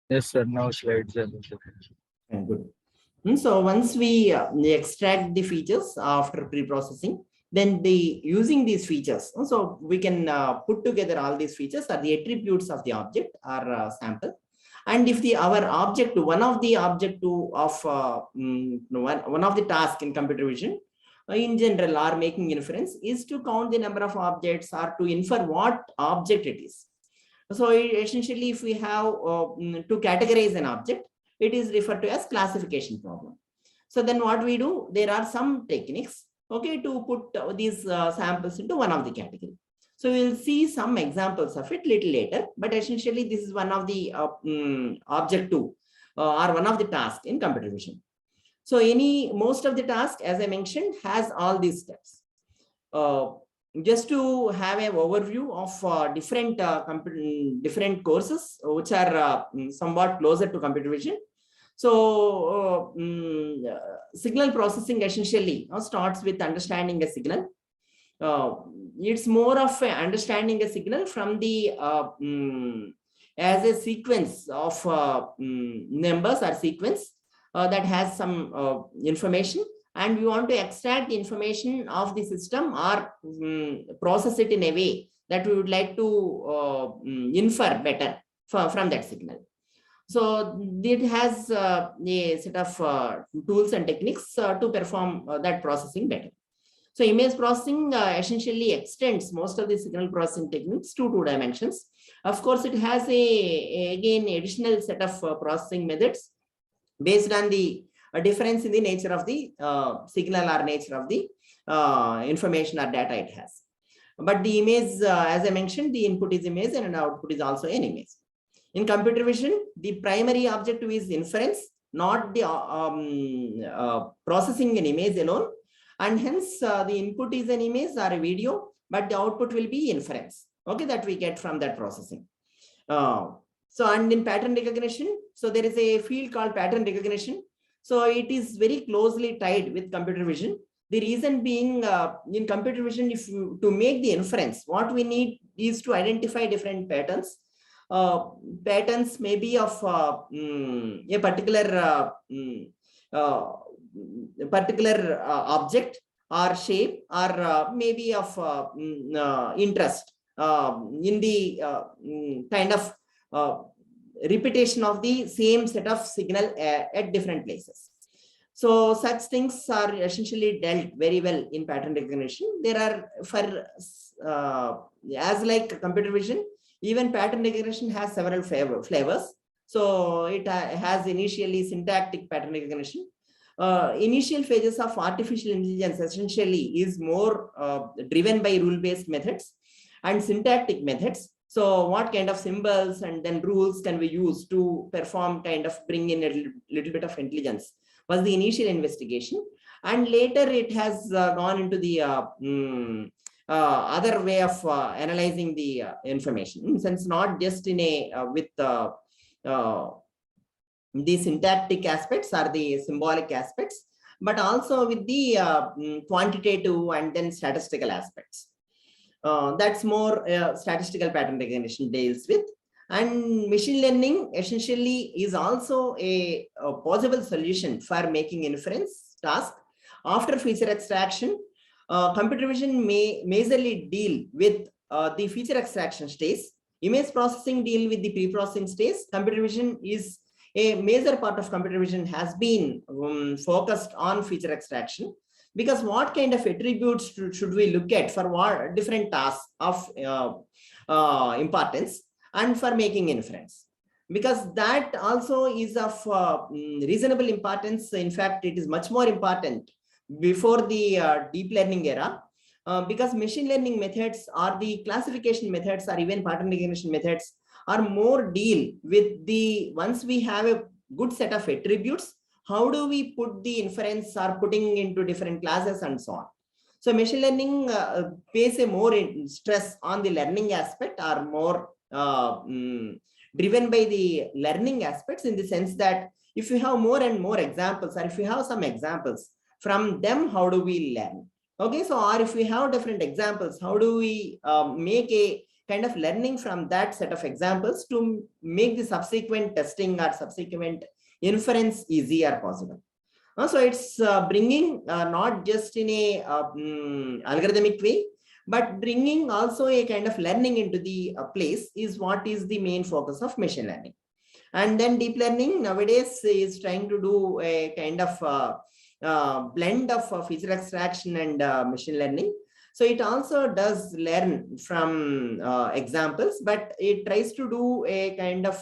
Yes, sir. Now slides are visible. Good. So once we extract the features after pre-processing, then using these features, so we can put together all these features are the attributes of the object or sample. And if our object, one of the object of one of the task in computer vision, in general, are making inference is to count the number of objects or to infer what object it is. So essentially, if we have to categorize an object, it is referred to as classification problem. So then what we do, there are some techniques, okay, to put these samples into one of the category. So we'll see some examples of it little later, but essentially this is one of the object two or one of the tasks in computer vision. So most of the task, as I mentioned, has all these steps. Just to have an overview of different courses which are somewhat closer to computer vision. So signal processing essentially starts with understanding a signal. It's more of understanding a signal from the as a sequence of numbers or sequence that has some information, and we want to extract the information of the system or process it in a way that we would like to infer better from that signal. So it has a set of tools and techniques to perform that processing better. So image processing essentially extends most of the signal processing techniques to 2 dimensions. Of course, it has again additional set of processing methods based on the difference in the nature of the signal or nature of the information or data it has. But the image, as I mentioned, the input is image and output is also an image. In computer vision, the primary objective is inference, not the processing an image alone. And hence, the input is an image or a video, but the output will be inference, okay, that we get from that processing. So, and in pattern recognition, so there is a field called pattern recognition. So it is very closely tied with computer vision. The reason being, in computer vision, to make the inference, what we need is to identify different patterns. Patterns may be of a particular object or shape, or maybe of interest in the kind of repetition of the same set of signal at different places. So such things are essentially dealt very well in pattern recognition. There are as like computer vision, even pattern recognition has several flavors. So it has initially syntactic pattern recognition. Initial phases of artificial intelligence essentially is more driven by rule-based methods and syntactic methods. So what kind of symbols and then rules can we use to perform, kind of bring in a little bit of intelligence was the initial investigation. And later it has gone into the other way of analyzing the information, since not just in a with the syntactic aspects or the symbolic aspects, but also with the quantitative and then statistical aspects. That's more statistical pattern recognition deals with. And machine learning essentially is also a possible solution for making inference task after feature extraction. Computer vision may majorly deal with the feature extraction stage. Image processing deal with the pre-processing stage. Computer vision is a major part of computer vision has been focused on feature extraction, because what kind of attributes should we look at for what different tasks of importance and for making inference, because that also is of reasonable importance. In fact, it is much more important before the deep learning era, because machine learning methods or the classification methods or even pattern recognition methods are more deal with the, once we have a good set of attributes, how do we put the inference or putting into different classes and so on. So machine learning pays a more stress on the learning aspect, or more driven by the learning aspects, in the sense that if you have more and more examples, or if you have some examples, from them, how do we learn? Okay, so or if we have different examples, how do we make a kind of learning from that set of examples to make the subsequent testing or subsequent inference easier possible. So it's bringing not just in a algorithmic way, but bringing also a kind of learning into the place is what is the main focus of machine learning. And then deep learning nowadays is trying to do a kind of blend of feature extraction and machine learning. So it also does learn from examples, but it tries to do a kind of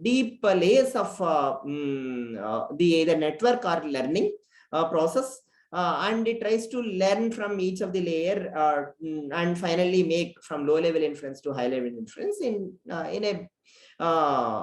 deep layers of the either network or learning process. And it tries to learn from each of the layer and finally make from low level inference to high level inference in a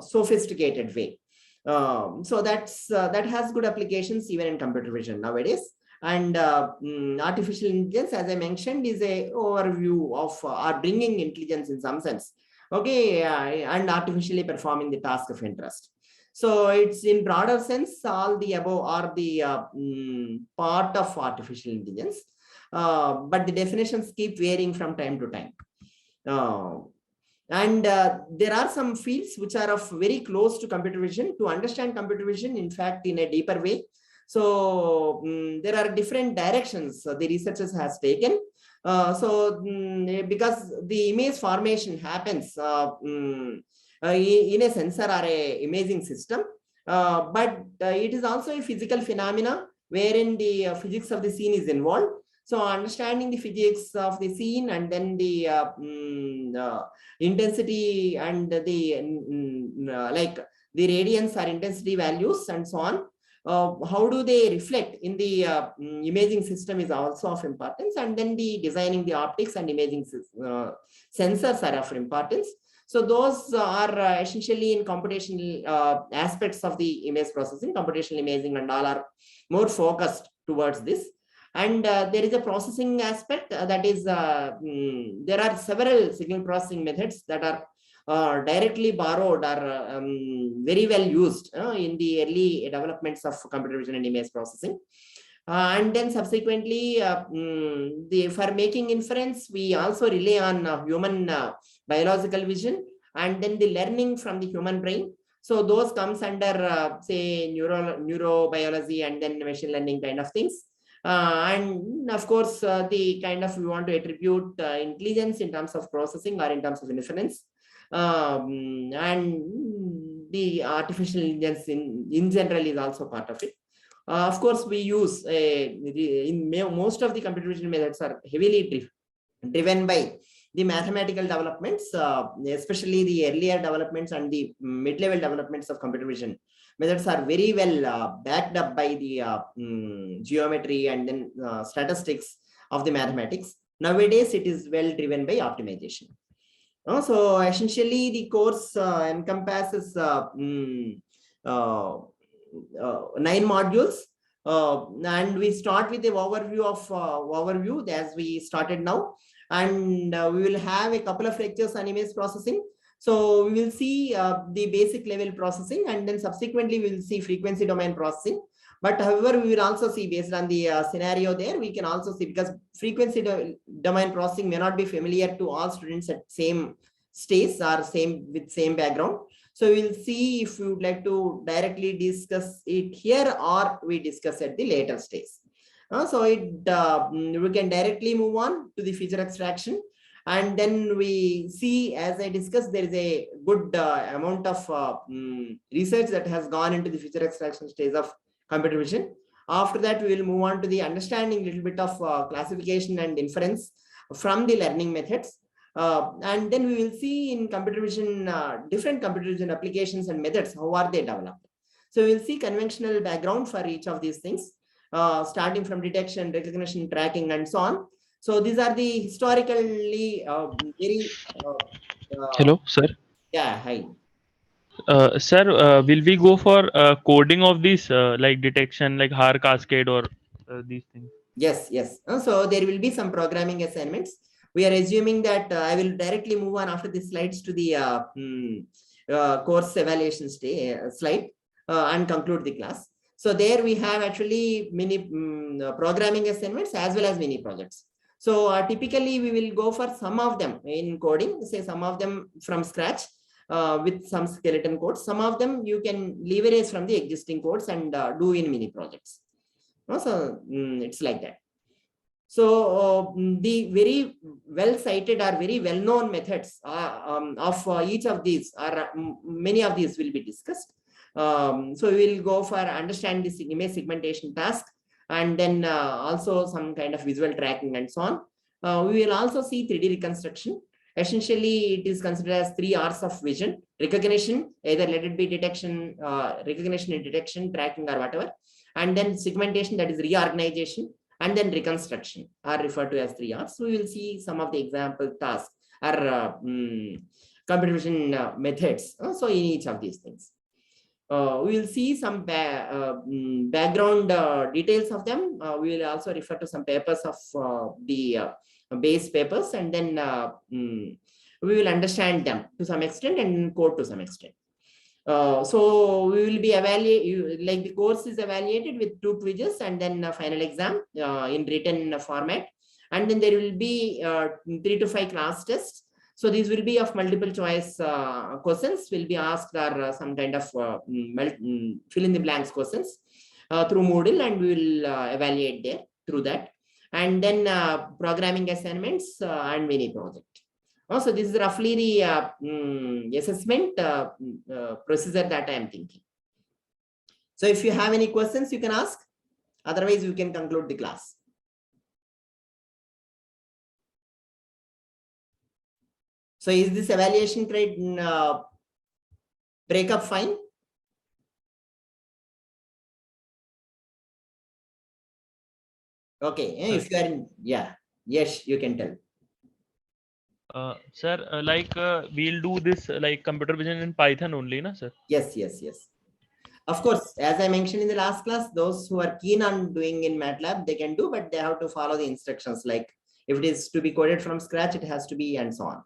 sophisticated way. So that has good applications even in computer vision nowadays. And artificial intelligence, as I mentioned, is a overview of or bringing intelligence in some sense, okay, and artificially performing the task of interest. So it's in broader sense, all the above are the part of artificial intelligence, but the definitions keep varying from time to time. And there are some fields which are of very close to computer vision. To understand computer vision, in fact, in a deeper way, so there are different directions the researchers has taken. Because the image formation happens in a sensor or a imaging system, but it is also a physical phenomena wherein the physics of the scene is involved. So understanding the physics of the scene and then the intensity and the like the radiance or intensity values and so on, how do they reflect in the imaging system is also of importance. And then the designing the optics and imaging sensors are of importance. So those are essentially in computational aspects of the image processing, computational imaging and all are more focused towards this. And there is a processing aspect that is, there are several signal processing methods that are directly borrowed or very well used in the early developments of computer vision and image processing. And then subsequently, for making inference, we also rely on human biological vision and then the learning from the human brain. So those comes under, say, neurobiology and then machine learning kind of things. And of course, the kind of we want to attribute intelligence in terms of processing or in terms of inference. And the artificial intelligence in general is also part of it. Of course, we use most of the computer vision methods are heavily driven by the mathematical developments, especially the earlier developments and the mid-level developments of computer vision methods are very well backed up by the geometry and then statistics of the mathematics. Nowadays, it is well driven by optimization. So essentially, the course encompasses 9 modules, and we start with the overview of overview as we started now, and we will have a couple of lectures on image processing. So we will see the basic level processing, and then subsequently we will see frequency domain processing. But however, we will also see based on the scenario there, we can also see, because frequency domain processing may not be familiar to all students at same stage or same background. So we'll see if you would like to directly discuss it here or we discuss at the later stage. So we can directly move on to the feature extraction. And then we see, as I discussed, there is a good amount of research that has gone into the feature extraction stage of computer vision. After that, we will move on to the understanding a little bit of classification and inference from the learning methods. And then we will see in computer vision, different computer vision applications and methods, how are they developed. So we will see conventional background for each of these things, starting from detection, recognition, tracking, and so on. So these are the historically very... Hello, sir. Yeah, hi. Sir, will we go for coding of these like detection, like Har cascade or these things? Yes, yes. So there will be some programming assignments. We are assuming that I will directly move on after the slides to the course evaluation slide and conclude the class. So there we have actually many programming assignments as well as mini projects. So typically we will go for some of them in coding, say some of them from scratch with some skeleton codes. Some of them you can leverage from the existing codes and do in mini projects. So it's like that. So the very well cited or very well known methods of each of these are many of these will be discussed. So we will go for understand this image segmentation task, and then also some kind of visual tracking and so on. We will also see 3D reconstruction. Essentially, it is considered as 3 R's of vision: recognition, either let it be detection, recognition and detection, tracking or whatever, and then segmentation, that is reorganization, and then reconstruction are referred to as 3 R's. So we will see some of the example tasks or computer vision methods. So in each of these things. We will see some background details of them. We will also refer to some papers of the base papers, and then we will understand them to some extent and code to some extent. So we will be evaluated, like the course is evaluated with 2 quizzes and then a final exam in written format. And then there will be 3 to 5 class tests. So these will be of multiple choice questions will be asked, or some kind of fill in the blanks questions through Moodle, and we will evaluate there through that. And then programming assignments and mini project. Also, this is roughly the assessment procedure that I am thinking. So if you have any questions, you can ask. Otherwise, you can conclude the class. So is this evaluation breakup fine? Okay, if you are in, yeah, yes, you can tell. Sir, we'll do this like computer vision in Python only, na sir? Yes, yes, yes. Of course, as I mentioned in the last class, those who are keen on doing in MATLAB, they can do, but they have to follow the instructions. Like if it is to be coded from scratch, it has to be, and so on.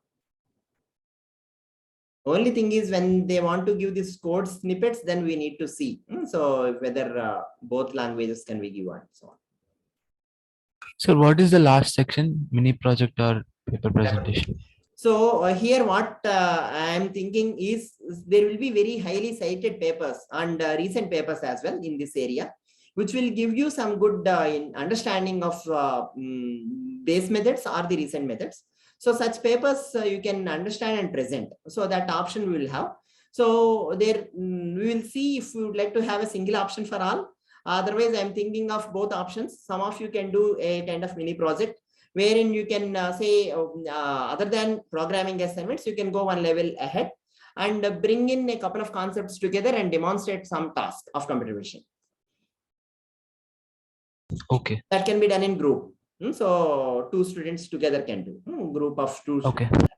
Only thing is when they want to give these code snippets, then we need to see. So whether both languages can be given, and so on. So what is the last section, mini project or paper presentation? So here what I am thinking is there will be very highly cited papers and recent papers as well in this area, which will give you some good understanding of base methods or the recent methods. So such papers you can understand and present. So that option we will have. So there we will see if we would like to have a single option for all. Otherwise, I'm thinking of both options. Some of you can do a kind of mini project wherein you can say other than programming assignments, you can go one level ahead and bring in a couple of concepts together and demonstrate some task of computer vision. Okay. That can be done in group. So 2 students together can do. Group of 2 Okay. students.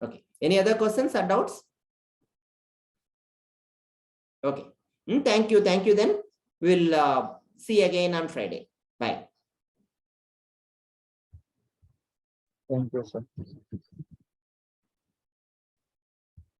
Okay. Any other questions or doubts? Okay. Thank you. Thank you then. We'll see again on Friday. Bye. Thank you, sir.